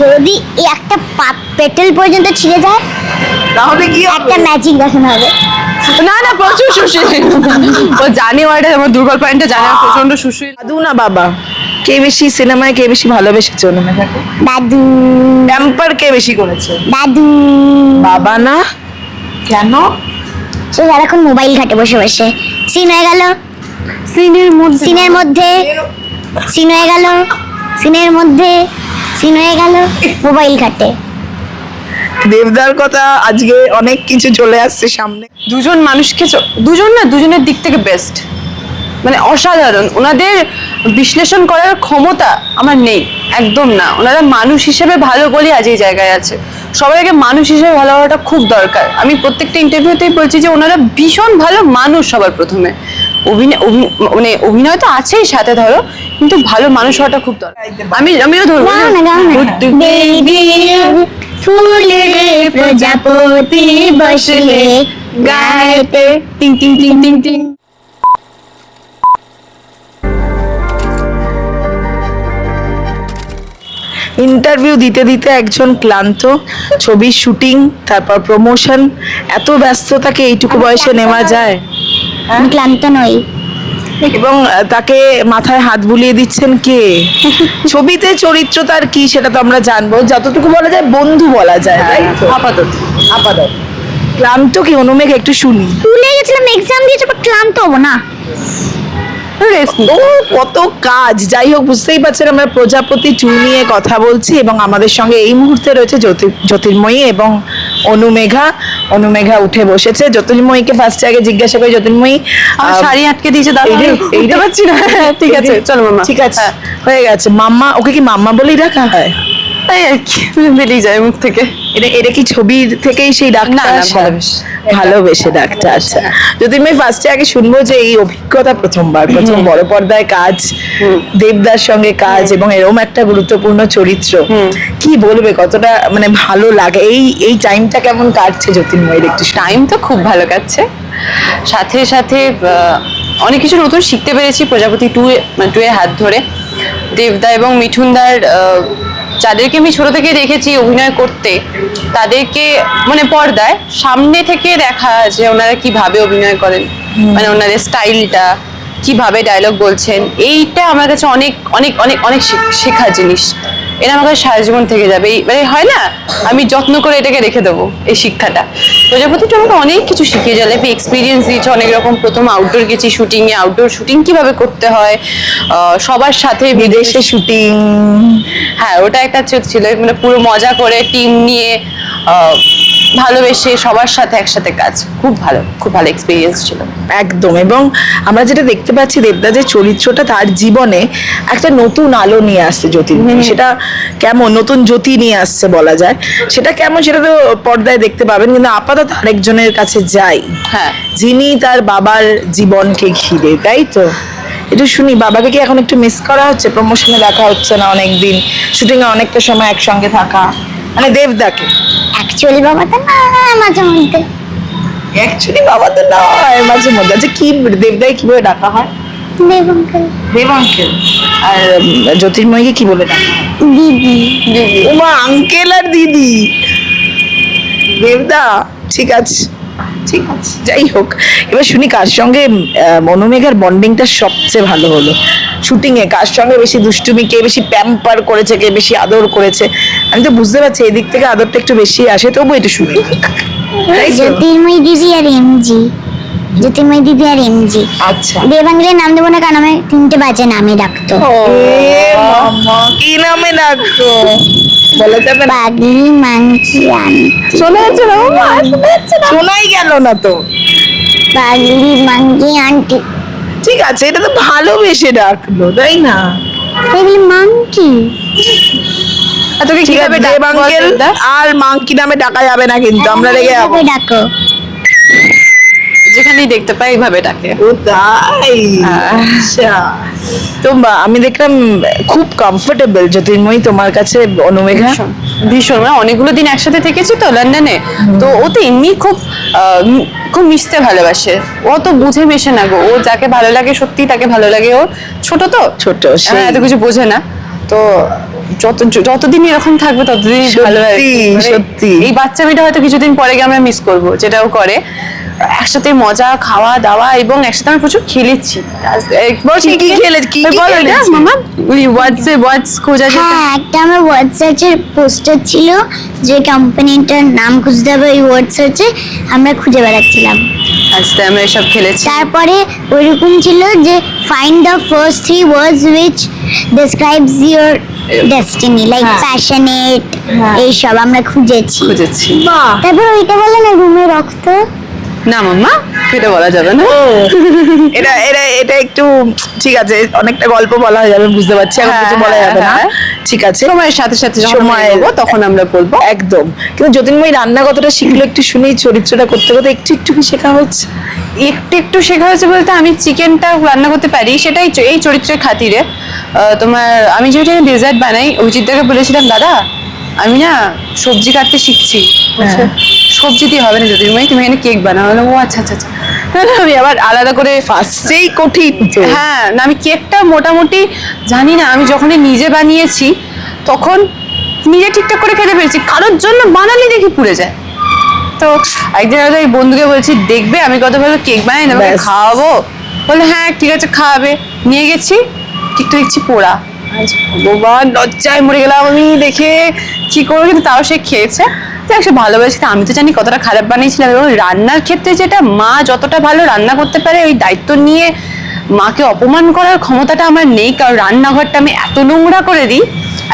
যদি একটা পেট্রোল পর্যন্ত ছিঁড়ে যায় তাহলে কি একটা ম্যাজিক দেখানো হবে। না না প্রচুর সুশীল ও জানি ওয়ার্ডে আমার দুর্বল পয়েন্টটা জানে প্রচন্ড সুশীল। দাদু না বাবা, কে বেশি সিনেমায় কে বেশি ভালোবেসেছে অনুমেঘাকে? দাদু। প্যাম্পার কে বেশি করেছে? দাদু। বাবা না? কেন? সে সারাক্ষণ মোবাইল ঘাটে বসে বসে। সিন হয়ে গেল, সিনের মধ্যে সিন হয়ে গেল, সিনের মধ্যে সিন হয়ে গেল, মোবাইল ঘাটে। দেবদার কথা আজকে অনেক কিছু চলে আসছে সামনে। দুজন মানুষকে দুজন না দুজনের দিক থেকে বেস্ট, মানে অসাধারণ। ওনাদের বিশ্লেষণ করার ক্ষমতা আমার নেই, একদম না। ওনারা মানুষ হিসেবে ভালো বলে আজ এই জায়গায় আছে। সবাই আগে মানুষ হিসেবে ভালো হওয়াটা খুব দরকার। আমি প্রত্যেকটা ইন্টারভিউতেই বলছি যে ওনারা ভীষণ ভালো মানুষ সবার প্রথমে। মানে অভিনয় তো আছেই সাথে ধরো, কিন্তু ভালো মানুষ হওয়াটা খুব দরকার। আমিও ধরবো ফুলের প্রজাপতি বসলে গায়েতে টিং টিং টিং টিং টিং। ইন্টারভিউ দিতে দিতে একজন ক্লান্ত, ছবির শুটিং, তারপর প্রমোশন, এত ব্যস্ততাকে এইটুকু বয়সে নেওয়া যায়? আমি ক্লান্ত নই। এবং তাকে মাথায় হাত বুলিয়ে দিচ্ছেন কে? ছবিতে চরিত্র তার কি সেটা তো আমরা জানবো, যতটুকু বলা যায় বন্ধু বলা যায়, তাই তো? আপাতত আপাতত ক্লান্ত কি অনুমেঘ? একটু শুনি। ভুলে গেছিলাম এক্সাম দিয়েছে, বাট ক্লান্ত হবো না। ও কত কাজ। যাই হোক, বুঝতেই পারছেন আমরা প্রজাপতি 2 নিয়ে কথা বলছি এবং আমাদের সঙ্গে এই মুহূর্তে রয়েছে জ্যোতির্ময়ী এবং অনুমেঘা উঠে বসেছে। জ্যোতির্ময়ীকে ফার্স্টে আগে জিজ্ঞাসা করি, জ্যোতির্ময়ী আমার শাড়ি আটকে দিয়েছে, দাঁড়াতে পারছি না। ঠিক আছে চলো মাম্মা। ঠিক আছে, হয়ে গেছে। মাম্মা, ওকে কি মাম্মা বলেই ডাকা হয়? তাই আর কি, বেরিয়ে যায় মুখ থেকে। এটা কি ছবির থেকেই সেই ডাকটা? না, আসা? ভালোবেসে ডাকটা। আচ্ছা, জ্যোতির্ময়ী ফার্স্টে আগে শুনবো যে এই অভিজ্ঞতা প্রথম বড় পর্দায় কাজ, দেবদার সঙ্গে কাজ এবং এরকম একটা গুরুত্বপূর্ণ চরিত্র, কি বলবে, কতটা মানে ভালো লাগে? এই টাইমটা কেমন কাটছে জ্যোতির্ময়ীর? একটু টাইম তো খুব ভালো কাটছে, সাথে সাথে অনেক কিছু নতুন শিখতে পেরেছি প্রজাপতি 2 এর হাত ধরে। দেবদা এবং মিঠুনদার যাদেরকে আমি ছোট থেকে দেখেছি অভিনয় করতে, তাদেরকে মানে পর্দায় সামনে থেকে দেখা যে ওনারা কিভাবে অভিনয় করেন, মানে ওনাদের স্টাইলটা, কিভাবে ডায়লগ বলছেন, এইটা আমার কাছে অনেক অনেক অনেক অনেক শেখার জিনিস। এটা আমার কাছে সারা জীবন থেকে যাবে। মানে হয় না, আমি যত্ন করে এটাকে রেখে দেবো এই শিক্ষাটা। প্রজাপতিটা আমাকে অনেক কিছু শিখিয়ে যায়, লাইফে এক্সপিরিয়েন্স দিয়েছে অনেক রকম। প্রথম আউটডোর গেছি শুটিংয়ে, আউটডোর শুটিং কিভাবে করতে হয়, সবার সাথে বিদেশে শুটিং। হ্যাঁ, ওটা একটা ছিল, মানে পুরো মজা করে টিম নিয়ে ভালোবেসে সবার সাথে একসাথে কাজ, খুব ভালো এক্সপিরিয়েন্স ছিল একদম। এবং আমরা যেটা দেখতে পাচ্ছি, দেবদা যে চরিত্রটা, তার জীবনে একটা নতুন আলো নিয়ে আসছে জ্যোতির্ময়ী। সেটা কেমন নতুন জ্যোতি নিয়ে আসছে বলা যায়, সেটা কেমন সেটা তো পর্দায় দেখতে পাবেন। কিন্তু আপাতত আরেকজনের কাছে যাই, হ্যাঁ, যিনি তার বাবার জীবনকে ঘিরে, তাই তো? একটু শুনি, বাবাকে কি এখন একটু মিস করা হচ্ছে? প্রমোশনে দেখা হচ্ছে না অনেকদিন, শুটিং এ অনেকটা সময় একসঙ্গে থাকা, মানে দেবদাকে। অ্যাকচুয়ালি বাবা তো না, মাঝে মধ্যে। অ্যাকচুয়ালি বাবা তো নয়, মাঝে মধ্যে। আচ্ছা, কি দেবদাকে কিভাবে ডাকা হয়? দেব আঙ্কেল। দেব আঙ্কেল। আর জ্যোতির্ময়ীকে কি বলে ডাকা হয়? দিদি। উমা, আঙ্কেল আর দিদি। দেবদা, ঠিক আছে ঠিক আছে। যাই হোক, এবার শুনি কার সঙ্গে অনুমেঘার বন্ডিংটা সবচেয়ে ভালো হলো শুটিং এ? কার সঙ্গে বেশি দুষ্টুমি, কে বেশি প্যাম্পার করেছে, কে বেশি আদর করেছে? আমি তো বুঝতে পারছি এদিক থেকে আদরটা একটু বেশি আসে, তবু একটু শুনি। জ্যোতির্ময়ী দিদি আর এমজি। জ্যোতির্ময়ী দিদি আর এমজি। আচ্ছা, দেবাঙ্গের নাম দেবো না, কারণ আমি 3টে বাজে নামে ডাকতো। কি নামে ডাকতো বলা যাবে না? পাগলি মাংকি আন্টি। শোনা যাচ্ছে না? শোনাই গেল না তো। পাগলি মাংকি আন্টি। ঠিক আছে, এটা তো ভালোবেসে ডাকলো, তাই না? পাগলি মাংকি। তোকে ঠিক কিভাবে আছে, দেব আঙ্কেল আর মাংকি নামে ডাকা যাবে না, কিন্তু আমরা রেগে যাবো। ডাকো, যেখানেই দেখতে পাই এইভাবে ডাকে। ও তাই? আচ্ছা। তো আমি দেখলাম খুব কমফোর্টেবল জ্যোতির্ময়ী তোমার কাছে অনুমেঘা। ভীষণ, মানে অনেকগুলো দিন একসাথে থেকেছি তো লন্ডনে, তো ও তো এমনি খুব মিশতে ভালোবাসে। ও তো বুঝে মেশে না গো, ও যাকে ভালো লাগে সত্যি তাকে ভালো লাগে। ও ছোট তো, ছোট, এত কিছু বোঝে না, তো যতদিন এরকম থাকবে ততদিন ভালো আর কি। মানে সত্যি। এই বাচ্চা মেয়েটা হয়তো কিছুদিন পরে গিয়ে আমরা মিস করবো, যেটাও করে একসাথে মজা খাওয়া দাওয়া এবং একসাথে আমরা প্রচুর খেলেছি। কি খেলেছি? মামা ওই ওয়ার্ডস খোঁজা যেত। হ্যাঁ, একটা আমার ওয়ার্ড সার্চের পোস্টার ছিল যে কোম্পানিটার নাম খুঁজতে হবে, ওই ওয়ার্ড সার্চে আমরা খুঁজে বেড়াচ্ছিলাম। আজকে আমরা এসব খেলেছি। তারপরে ওইরকম ছিল যে find the first 3 words which describes your destiny, like হ্যাঁ। passionate, হ্যাঁ। এইসব আমরা খুঁজেছি। বাহ, তারপর ওইটা বলে না রুমে রক্ত, না মাম্মা এটা বলা যাবে না। এটা একটু ঠিক আছে, অনেকটা গল্প বলা হয়ে যাবে, বুঝতে পারছি, এখন কিছু বলা যাবে না। হ্যাঁ। ঠিক আছে, সময়ের সাথে সাথে যখন সময় আমরা এগোবো তখন আমরা বলবো। একদম। কিন্তু জ্যোতির্ময়ী রান্না কতটা শিখলো একটু শুনি, চরিত্রটা করতে করতে একটু একটু কি শেখা হচ্ছে? একটু শেখা হয়েছে বলতে আমি চিকেনটা রান্না করতে পারি, সেটাই এই চরিত্রের খাতিরে। তোমার আমি যেটা ডেজার্ট বানাই, অভিজিৎদাকে বলেছিলাম দাদা আমি না সবজি কাটতে শিখছি। বলছে, সবজি দিয়ে হবে না জ্যোতির্ময়ী, তুমি এখানে কেক বানাও। বললাম, ও আচ্ছা আচ্ছা আচ্ছা। তাহলে আমি আবার আলাদা করে ফার্স্টেই কঠিন তো। হ্যাঁ না, আমি কেকটা মোটামুটি জানি না, আমি যখনই নিজে বানিয়েছি তখন নিজে ঠিকঠাক করে খেতে পেরেছি, কারোর জন্য বানালে দেখি পুড়ে যায়। তো একদিন হয়তো এই বন্ধুকে বলছি দেখবে আমি কত ভালো কেক বানাই, তোমাকে ব্যাস। খাওয়াবো। বলে হ্যাঁ ঠিক আছে খাওয়াবে। নিয়ে গেছি, কেকটা দেখছি পোড়া। ভগবান, লজ্জায় মরে গেলাম আমি দেখে, কি করবো, কিন্তু তাও সে খেয়েছে। দেখ সে ভালোবেসে, আমি তো জানি কতটা খারাপ বানিয়েছিলাম। এবং রান্নার ক্ষেত্রে যেটা মা যতটা ভালো রান্না করতে পারে, ওই দায়িত্ব নিয়ে মাকে অপমান করার ক্ষমতাটা আমার নেই, কারণ রান্নাঘরটা আমি এত নোংরা করে দিই,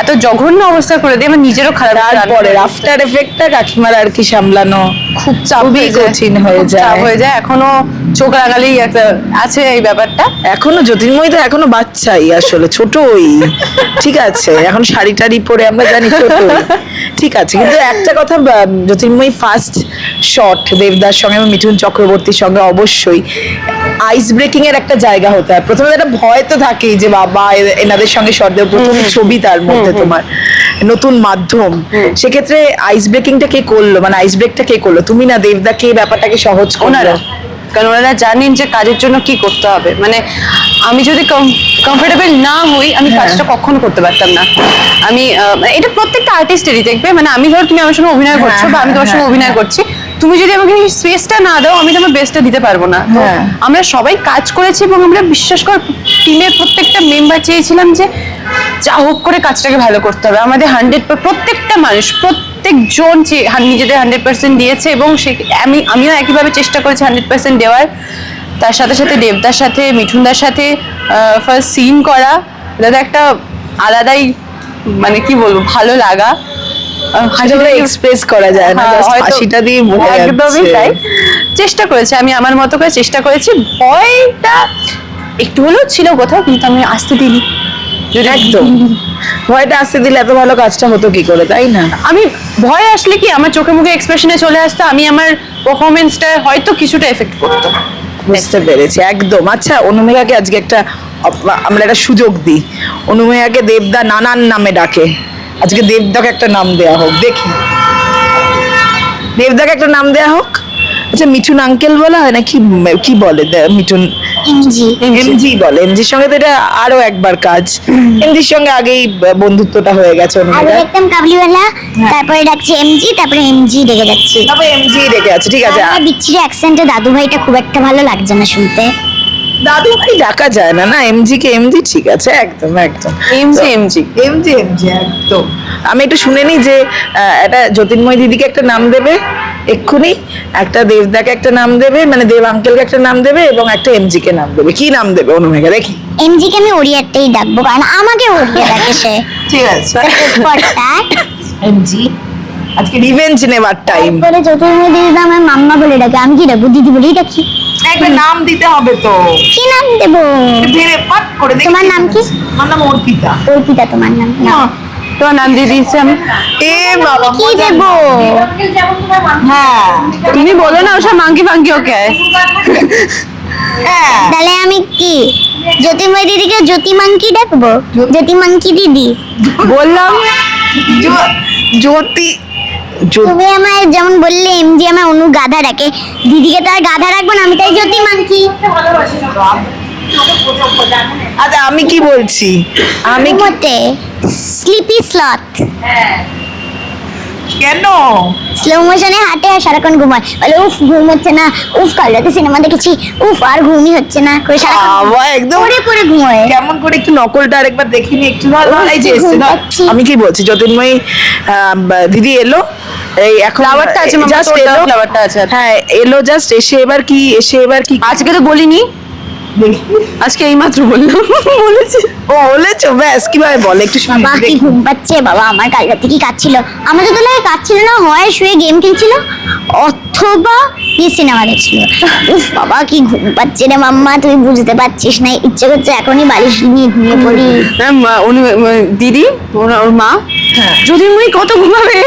এত জঘন্য অবস্থা করে দিই, আমার নিজেরও খারাপ লাগে রান্না তারপরে করতে। আফটার এফেক্টটা কাকিমার আর কি সামলানো খুব চাপ খুবই হয়ে যায়, কঠিন হয়ে খুব চাপ যায়। হয়ে যায়। এখনো চোখ রাঙালেই একটা আছে এই ব্যাপারটা। এখনো জ্যোতির্ময়ী তো এখনো বাচ্চাই, আসলে ছোটই। ঠিক আছে, এখন শাড়ি টাড়ি পরে আমরা জানি ছোটই, ঠিক আছে। কিন্তু একটা কথা, জ্যোতির্ময়ী ফার্স্ট শট দেবদার সঙ্গে এবং মিঠুন চক্রবর্তীর সঙ্গে অবশ্যই আইস ব্রেকিং এর একটা জায়গা হতে হয়। প্রথমে একটা ভয় তো থাকেই যে বাবা এনাদের সঙ্গে শট দেব, প্রথম ছবি তার মধ্যে তোমার নতুন মাধ্যম, সেক্ষেত্রে আইস ব্রেকিংটা কে করলো, মানে আইস ব্রেকটা কে করলো, তুমি না দেবদা, কে ব্যাপারটাকে সহজ করলো? ওনারা, কারণ ওনারা জানেন যে কাজের জন্য কি করতে হবে। মানে আমি যদি কমফোর্টেবল না হই, আমি কাজটা কখনো করতে পারতাম না। আমি মানে এটা প্রত্যেকটা আর্টিস্টেরই দেখবে, মানে আমি ধর তুমি আমার সঙ্গে অভিনয় করছো বা আমি তোমার সঙ্গে অভিনয় করছি, তুমি যদি আমাকে এই স্পেসটা না দাও, আমি তোমার বেস্টটা দিতে পারবো না। তো হ্যাঁ। আমরা সবাই কাজ করেছি এবং আমরা বিশ্বাস কর টিমের প্রত্যেকটা মেম্বার চেয়েছিলাম যে যা হোক করে কাজটাকে ভালো করতে হবে। আমাদের 100, প্রত্যেকটা মানুষ প্রত্যেকজন নিজেদের 100% দিয়েছে এবং আমিও একইভাবে চেষ্টা করেছি 100% দেওয়ার। তার সাথে সাথে দেবদার সাথে মিঠুনদার সাথে ফার্স্ট সিন করা, দাদা একটা আলাদাই মানে কি বলবো ভালো লাগা, এক্সপ্রেস করা যায় না, just হাসিটা দিয়ে বোঝা একদমই যাচ্ছে। তাই। চেষ্টা করেছি, আমি আমার মতো করে চেষ্টা করেছি। ভয়টা একটু হলেও ছিল কোথাও, কিন্তু আমি আসতে দিইনি। একদম, ভয়টা আসতে দিলে এত ভালো কাজটা হতো কি করে, তাই না? আমি ভয় আসলে কি আমার চোখে মুখে এক্সপ্রেশনে চলে আসতো, আমি আমার পারফরমেন্সটা হয়তো কিছুটা এফেক্ট করতো। বুঝতে পেরেছি, একদম। আচ্ছা, অনুমেয়াকে আজকে আমরা একটা সুযোগ দিই, অনুমেয়াকে দেবদা নানান নামে ডাকে, আজকে দেবদাকে একটা নাম দেয়া হোক, দেখি দেবদাকে একটা নাম দেয়া হোক। আচ্ছা, মিঠুন আঙ্কেল বলা হয় না, কি বলে মিঠুন? এমজি। এমজি বলে। এমজির সঙ্গে তো এটা আরো একবার কাজ, এমজির সঙ্গে আগেই বন্ধুত্বটা হয়ে গেছে আগে অনুমেয়ার। দেখতাম কাবলিওয়ালা, তারপরে ডাকছে এমজি, তারপরে এমজি ডেকে যাচ্ছি। তবে এমজি রেখে আছে, ঠিক আছে। আমার বিচ্ছিরি অ্যাকসেন্টে দাদু ভাইটা খুব একটা ভালো লাগছে না শুনতে। দাদু ভাই ডাকা যায় না, না এমজি কে এমজি, ঠিক আছে, একদম একদম এমজি এমজি একদম। আমি একটু শুনে নিই যে একটা জ্যোতির্ময় দিদিকে একটা নাম দেবে এক্ষুনি, একটা দেবদাকে একটা নাম দেবে, মানে দেব আঙ্কেলকে একটা নাম দেবে এবং একটা এমজি কে নাম দেবে। কি নাম দেবে অনুমেঘা, দেখি? এমজি কে আমি ওড়িয়ারটাই ডাকবো, কারণ আমাকে ওড়িয়া ডাকে সে। ঠিক আছে, পরটা এমজি আজকে রিভেঞ্জ নেবার টাইম। তারপরে জ্যোতির্ময় দিদি তো আমার মাম্মা বলে ডাকে, আমি কি ডাকবো? দিদি বলেই ডাকি। একটা নাম দিতে হবে তো, কি নাম দেবো? ভেবে পাট করে দেখি। তোমার নাম কি? আমার নাম অর্পিতা। অর্পিতা তোমার নাম? না, তোমার নাম দিয়ে দিয়েছি আমি। এ বাবা, কি দেবো? হ্যাঁ তুমি বলো না ওসব মাঙ্কি ফাঙ্কি ওকে। হ্যাঁ, তাহলে আমি কি জ্যোতির্ময় দিদিকে জ্যোতি মাঙ্কি ডাকবো? জ্যোতি মাঙ্কি দিদি। বললাম জ্যোতি তুমি আমায় যেমন বললে এমজি আমার অনু গাধা ডাকে, দিদিকে তো আর গাধা রাখবো না, আমি তাই জ্যোতি মাঙ্কি। আচ্ছা, আমি কি বলছি, আমি কি মতে স্লিপি স্লথ। কেন? স্লো মোশনে হাঁটে আর সারাক্ষণ ঘুমায়, বলে উফ ঘুম হচ্ছে না, উফ কাল রাতে সিনেমা দেখেছি, উফ আর ঘুমই হচ্ছে না করে বাবা, একদম পরে পরে ঘুমায়। কেমন করে একটু নকলটা আরেকবার দেখিনি একটু ভালো। এই যে এসছে না, ঘুমাচ্ছি। আমি কি বলছি, জ্যোতির্ময়ী দিদি এলো, এই এখন ফ্লাওয়ারটা আছে মামা, জাস্ট তোর দাও, এলো, ফ্লাওয়ারটা আছে। হ্যাঁ এলো জাস্ট, এসে এবার কি আজকে তো বলিনি, আজকে এইমাত্র বললাম। বলেছি ও বলেছো, ব্যাস কিভাবে বলে একটু শুনি বাবা কি দেখি। ঘুম পাচ্ছে, বাবা আমার কাল রাতে কি কাচ্ছিল, আমার তো লাগে কাচ্ছিল না, হয় শুয়ে গেম খেলছিল অথবা কি সিনেমা দেখছিল। উফ বাবা কি ঘুম পাচ্ছে রে মাম্মা, তুই বুঝতে পারছিস না, ইচ্ছে করছে এখনই বালিশ নিয়ে ঘুমিয়ে পড়ি। দিদি ওর মা হ্যাঁ। জ্যোতির্ময়ী কত ঘুমাবে,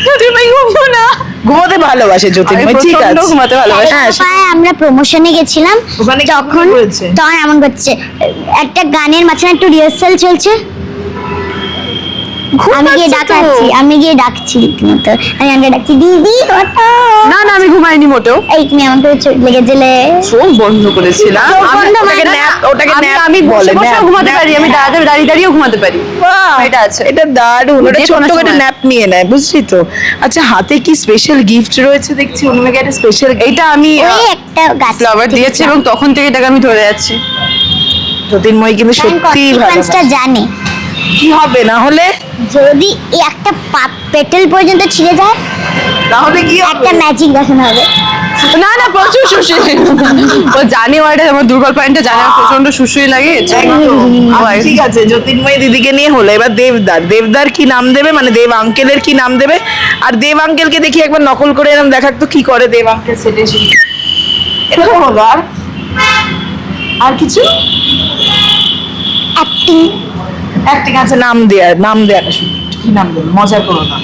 জ্যোতির্ময়ী ঘুমবো না। ঘুমোতে ভালোবাসে জ্যোতির্ময়, আমি ঠিক প্রচণ্ড আছে ঘুমাতে ভালোবাসি। হ্যাঁ, পায়ে আমরা প্রমোশনে গেছিলাম, ওখানে কি তখন করেছে? তখন এমন করছে, একটা গানের মাঝখানে একটু রিহার্সাল চলছে, আমি গিয়ে ডাকছি রীতিমতো, আমি ডাকছি দিদি কত, না না আমি ঘুমাইনি মোটেও, এই তুমি আমাকে লেগেছিলে। চোখ বন্ধ করেছিলাম। চোখ বন্ধ ওটাকে মানে nap, ওটাকে nap আমি বসে বলে, বসেও nap, ঘুমাতে nap, পারি, আমি nap। দাঁড়িয়ে দাঁড়িয়েও ঘুমাতে পারি। বাহ, এটা আছে। এটা দারুণ, ওটা যে ছোট্ট কোনো করে সময়। ন্যাপ নিয়ে নেয়, বুঝলি তো। আচ্ছা, হাতে কি স্পেশাল গিফট রয়েছে দেখছি, অনুমেকে একটা স্পেশাল। এইটা আমি ওই একটা গাছ ফ্লাওয়ার দিয়েছি এবং তখন থেকে এটাকে আমি ধরে যাচ্ছি। জ্যোতির্ময় কিন্তু সত্যি কনসিকুয়েন্সটা জানে, কি হবে না হলে, যদি এই একটা পেটেল পর্যন্ত ছিঁড়ে যায়, না হলে কি হবে? একটা ম্যাজিক দেখানো হবে। না না প্রচুর সুশ্রী, ও জানে ওয়ার্ডে আমার দুর্বল পয়েন্টটা জানে, আমার প্রচন্ড সুশ্রী লাগে এর জন্য। আচ্ছা, ঠিক আছে, জ্যোতির্ময় দিদিকে নিয়ে হলো, এবার দেবদার কি নাম দেবে, মানে দেব আঙ্কেলের কি নাম দেবে। আর দেব আঙ্কেলকে দেখি একবার নকল করে এরকম দেখাক তো কি করে দেব আঙ্কেল সেটে এসে। এরকম হলো, আর কিছু অ্যাক্টিং আছে, নাম দেয়া শুধু, কি নাম দেবে, মজা করো না,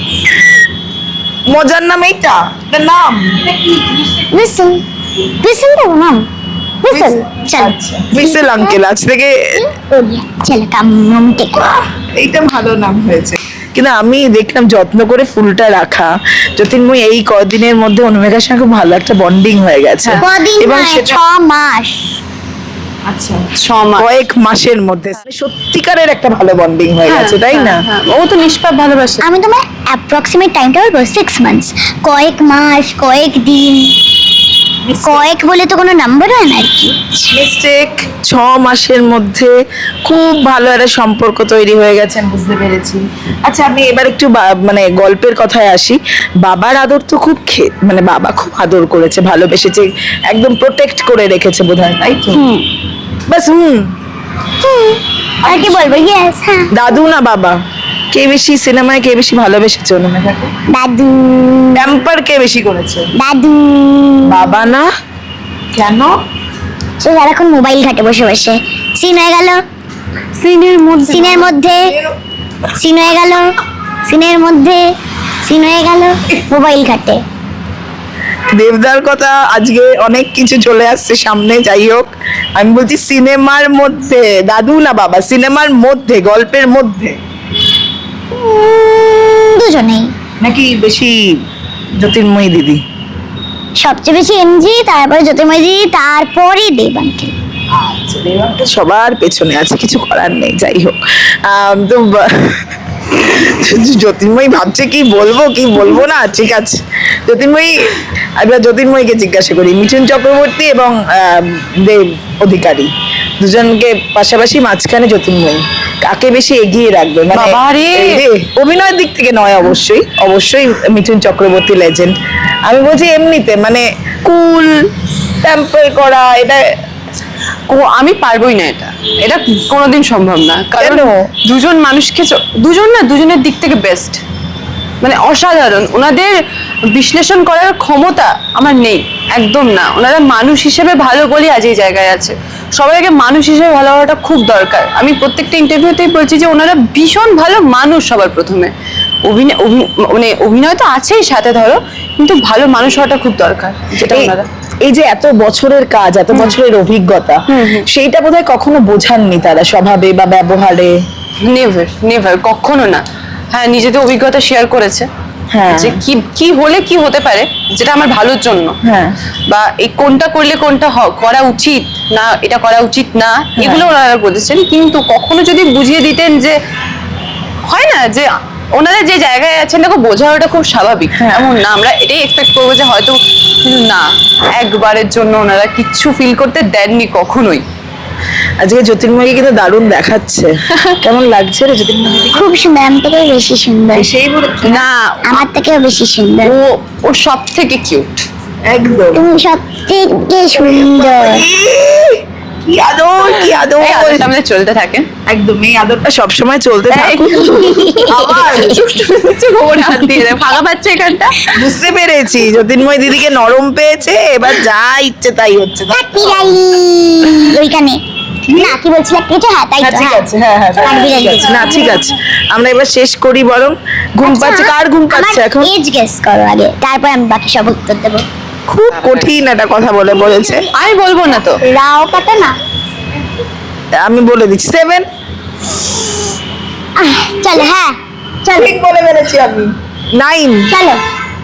মজার নাম এইটা, এটা নাম হুইসেল, হুইসেল দেবো নাম, হুইসেল চল মিসেল আঙ্কেল আজ থেকে। চল কামতে এইটা ভালো নাম হয়েছে, কিন্তু আমি দেখলাম যত্ন করে ফুলটা রাখা। জ্যোতির্ময় এই কদিনের মধ্যে অনুমেঘার সঙ্গে খুব ভালো একটা বন্ডিং হয়ে গেছে, কদিন এবং নয়, সেটা 6 মাস। আচ্ছা 6 মাস। কয়েক মাসের মধ্যে সত্যিকারের একটা ভালো বন্ডিং হয়ে গেছে, তাই না? হ্যাঁ, ও তো নিষ্পাপ ভালোবাসে। আমি তোমার অ্যাপ্রক্সিমেট টাইমটা বলবো 6 মান্থস, কয়েক মাস, কয়েক দিন, কয়েক বলে তো কোনো নাম্বার হয় না আর কি। মিস্টেক, 6 মাসের মধ্যে খুব ভালো একটা সম্পর্ক তৈরি হয়ে গেছে, আমি বুঝতে পেরেছি। আচ্ছা, আমি এবার একটু মানে গল্পের কথায় আসি। বাবার আদর তো খুব মানে বাবা খুব আদর করেছে, ভালোবেসেছে, একদম প্রোটেক্ট করে রেখেছে বোধহয়, তাই তো? বাস আর কি বলবো, ইয়েস হ্যাঁ। দাদু না বাবা, কে বেশি সিনেমায় কে বেশি ভালোবেসেছে অনুমেঘাকে? দাদু, প্যাম্পার কে বেশি করেছে? দাদু। বাবা না, কেন? সে সারাক্ষণ মোবাইল ঘাটে বসে বসে, সিন হয়ে গেল, সিনের মধ্যে সিন হয়ে গেল, সিনের মধ্যে সিন হয়ে গেল, মোবাইল ঘাটে। দেবদার কথা আজকে অনেক কিছু চলে আসছে সামনে, যাই হোক আমি বলছি সিনেমার মধ্যে দাদু না বাবা, সিনেমার মধ্যে, গল্পের মধ্যে দুজনেই, নাকি বেশি জ্যোতির্ময়ী দিদি? সবচেয়ে বেশি এমজি, তারপরে জ্যোতির্ময় দিদি, তারপরে দেব আঙ্কেল। আচ্ছা, দেব uncle সবার পেছনে আছে, কিছু করার নেই, যাই হোক। তো জ্যোতির্ময়ী ভাবছে কি বলবো না, ঠিক আছে। জ্যোতির্ময়ী, এবার জ্যোতির্ময়ীকে জিজ্ঞাসা করি, মিঠুন চক্রবর্তী এবং দেব অধিকারী দুজনকে পাশাপাশি, মাঝখানে জ্যোতির্ময়ী, কাকে বেশি এগিয়ে রাখবে? মানে বাবারে! এই রে, অভিনয়ের দিক থেকে নয়, অবশ্যই মিঠুন চক্রবর্তী লেজেন্ড। আমি বলছি এমনিতে, মানে কুল টেম্পল করা, এটা আমি পারবোই না, এটা কোনোদিন সম্ভব না, কারণ কেন? দুজন মানুষকে দুজনের দিক থেকে বেস্ট, মানে অসাধারণ। ওনাদের বিশ্লেষণ করার ক্ষমতা আমার নেই, একদম না। ওনারা মানুষ হিসেবে ভালো বলে আজ এই জায়গায় আছে। সবার আগে মানুষ হিসেবে ভালো হওয়াটা খুব দরকার। আমি প্রত্যেকটা ইন্টারভিউতেই বলছি যে ওনারা ভীষণ ভালো মানুষ, সবার প্রথমে। মানে অভিনয় তো আছেই সাথে ধরো, কিন্তু ভালো মানুষ হওয়াটা খুব দরকার, যেটা ওনারা। এই যে এত বছরের কাজ, এত বছরের অভিজ্ঞতা, সেইটা বোধহয় কখনো বোঝাননি তারা স্বভাবে বা ব্যবহারে। নেভার কখনো না। হ্যাঁ, নিজেদের অভিজ্ঞতা শেয়ার করেছে, হ্যাঁ, যে কি হলে কি হতে পারে, যেটা আমার ভালোর জন্য, হ্যাঁ, বা এই কোনটা করলে কোনটা করা উচিত না, এটা করা উচিত না, এগুলো ওনারা বলেছেন। কিন্তু কখনো যদি বুঝিয়ে দিতেন যে হয় না যে ওনারা যে জায়গায় আছেন দেখো বোঝা ওটা খুব স্বাভাবিক, এমন না আমরা এটাই এক্সপেক্ট করবো যে হয়তো, কিন্তু না, একবারের জন্য ওনারা কিচ্ছু ফিল করতে দেননি কখনোই। আজকে জ্যোতির্ময়কে কিন্তু দারুণ দেখাচ্ছে। কেমন লাগছে রে জ্যোতির্ময়? খুব সুন্দর, আমার থেকেও বেশি সুন্দর, সেই বলে না, আমার থেকেও বেশি সুন্দর। ও সব থেকে কিউট। একদম তুমি সব থেকে সুন্দর। কি আদর, কি আদর। এই আদরটা আমাদের চলতে থাকে। একদম এই আদরটা সবসময় চলতে থাকুক। আবার গোবর হাত দিয়ে দেয়, ফাঁকা পাচ্ছে এখানটা। বুঝতে পেরেছি জ্যোতির্ময় দিদিকে নরম পেয়েছে, এবার যা ইচ্ছে তাই হচ্ছে। কাঠবিড়ালি ওইখানে, না কি বলছিলাম কিছু? হ্যাঁ তাই তো, ঠিক আছে, হ্যাঁ হ্যাঁ কাঠবিড়ালি। ঠিক আছে। না ঠিক আছে, আমরা এবার শেষ করি বরং। ঘুম পাচ্ছে, কার ঘুম পাচ্ছে এখন? এজ গেস করো আগে, তারপর আমি বাকি সব উত্তর দেবো। খুব কঠিন একটা কথা বলেছে। আমি বলবো না তো। রাও পাতা না। আমি বলে দিচ্ছি 7। চলো, হ্যাঁ চলো ঠিক বলে ফেলেছি আমি। 9। চলো।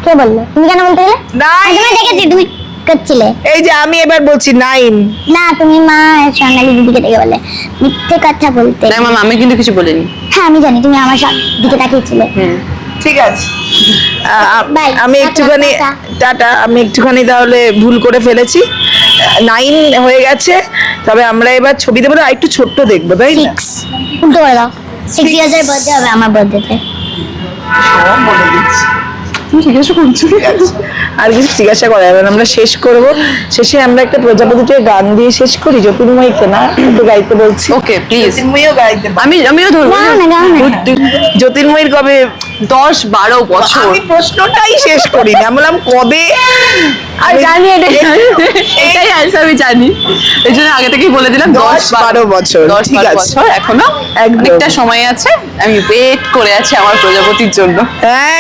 কে বললো? তুমি কেন বলতে গেলে? আমি তোমায় দেখেছি তুমি করছিলে। এই যে আমি এবার বলছি 9। না, তুমি মা সোনালী দিদিকে দেখে বললে মিথ্যে কথা বলতে। না মামা, আমি কিন্তু কিছু বলিনি। হ্যাঁ আমি জানি, তুমি আমার সব দিকে তাকিয়েছিলে। ঠিক আছে। Bye. আমি একটুখানি টাটা, আমি একটুখানি তাহলে ভুল করে ফেলেছি। 9 হয়ে গেছে, তবে আমরা এবার ছবি দেবো না, একটু ছোট্ট দেখবো, তাই না? 6 উল্টো করে দাও। 6 ইয়ার্স এর বার্থডে হবে আমার বার্থডেতে। বলে দিচ্ছি। তুমি জিজ্ঞাসা করছো? আর কিছু জিজ্ঞাসা করা যাবে না, আমরা শেষ করব। শেষে আমরা একটা প্রজাপতিকে গান দিয়ে শেষ করি। জ্যোতির্ময়কে না একটু গাইতে বলছি। ওকে প্লিজ, জ্যোতির্ময়ও গাইতে পারে। আমিও ধরবো। গাও না, গাও না। জ্যোতির্ময়ীর কবে? 10-12 বছর। আমি প্রশ্নটাই শেষ করি না, বললাম কবে। আর জানি এটাই আনসার, আমি জানি, এই জন্য আগে থেকেই বলে দিলাম 10-12 বছর। 10-12 ঠিক আছে, বছর এখনো একদম। অনেকটা সময় আছে, আমি ওয়েট করে আছি আমার প্রজাপতির জন্য।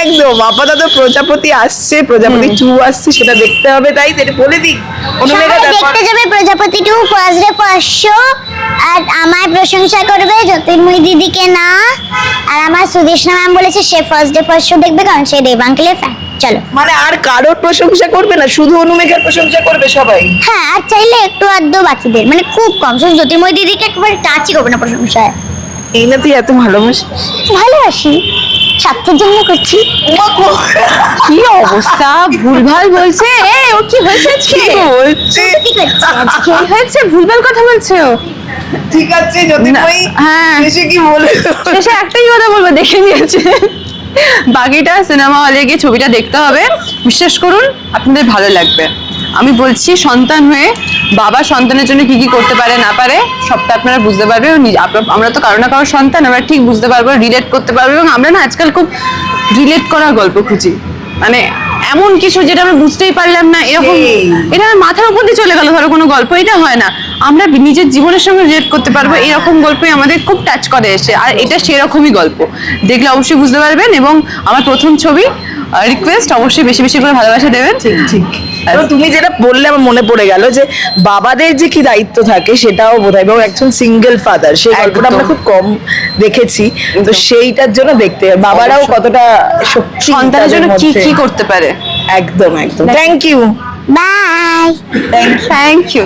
একদম। আপাতত প্রজাপতি আসছে, প্রজাপতি 2 আসছে, সেটা দেখতে হবে। তাই তো, এটা বলে দিই। অনুমেঘা সবাই তারপর দেখতে যাবে প্রজাপতি 2 ফার্স্ট ডে ফার্স্ট শো। আর আমায় প্রশংসা করবে, জ্যোতির্ময়ী দিদিকে না। আর আমার সুদেশনা ম্যাম বলেছে সে ফার্স্ট ডে ফার্স্ট শো দেখবে, কারণ সে দেব আঙ্কেলের ফ্যান। চলো। মানে আর কারোর প্রশংসা করবে না, শুধু অনুমেঘার প্রশংসা করবে সবাই? হ্যাঁ, আর চাইলে একটু আধটু বাকিদের, মানে খুব কম, শুধু জ্যোতির্ময়ী দিদিকে একবারে টাচই করবে না প্রশংসায়। এই না তুই এত ভালোবাসিস? ভালোবাসি, স্বার্থের জন্য করছি। কি অবস্থা, ভুলভাল বলছে। ও কি হয়েছে? কি বলছে? কি করছি আজকে? কি হয়েছে? ভুলভাল কথা বলছে ও। ঠিক আছে জ্যোতির্ময়ী, হ্যাঁ। শেষে কি বলে? শেষে একটাই কথা বলবো, দেখে নিয়েছে। বাকিটা সিনেমা হলে গিয়ে ছবিটা দেখতে হবে, বিশ্বাস করুন আপনাদের ভালো লাগবে। আমি বলছি, সন্তান হয়ে বাবা সন্তানের জন্য কি কি করতে পারে না পারে সবটা আপনারা বুঝতে পারবে। আমরা তো কারো না কারো সন্তান, আমরা ঠিক বুঝতে পারবো, রিলেট করতে পারবো। এবং আমরা না আজকাল খুব রিলেট করার গল্প খুঁজি, মানে এমন কিছু যেটা আমরা বুঝতেই পারলাম না, এরকম এটা আমার মাথার উপর দিয়ে চলে গেল ধরো কোনো গল্প, এটা হয় না। আমরা নিজের জীবনের সঙ্গে রিলেট করতে পারবো, এরকম গল্পই আমাদের খুব টাচ করে এসে। আর এটা সেরকমই গল্প, দেখলে অবশ্যই বুঝতে পারবেন। এবং আমার প্রথম ছবি, রিকোয়েস্ট অবশ্যই বেশি বেশি করে ভালোবাসা দেবেন। ঠিক। এবং তুমি যেটা বললে আমার মনে পড়ে গেল যে বাবাদের যে কি দায়িত্ব থাকে সেটাও বোধহয়, এবং একজন সিঙ্গেল ফাদার, সেই গল্পটা আমরা খুব কম দেখেছি। তো সেইটার জন্য দেখতে হবে বাবারাও কতটা শক্তি সন্তানের জন্য কি কি করতে পারে। একদম একদম। Thank you. Bye. Thank you.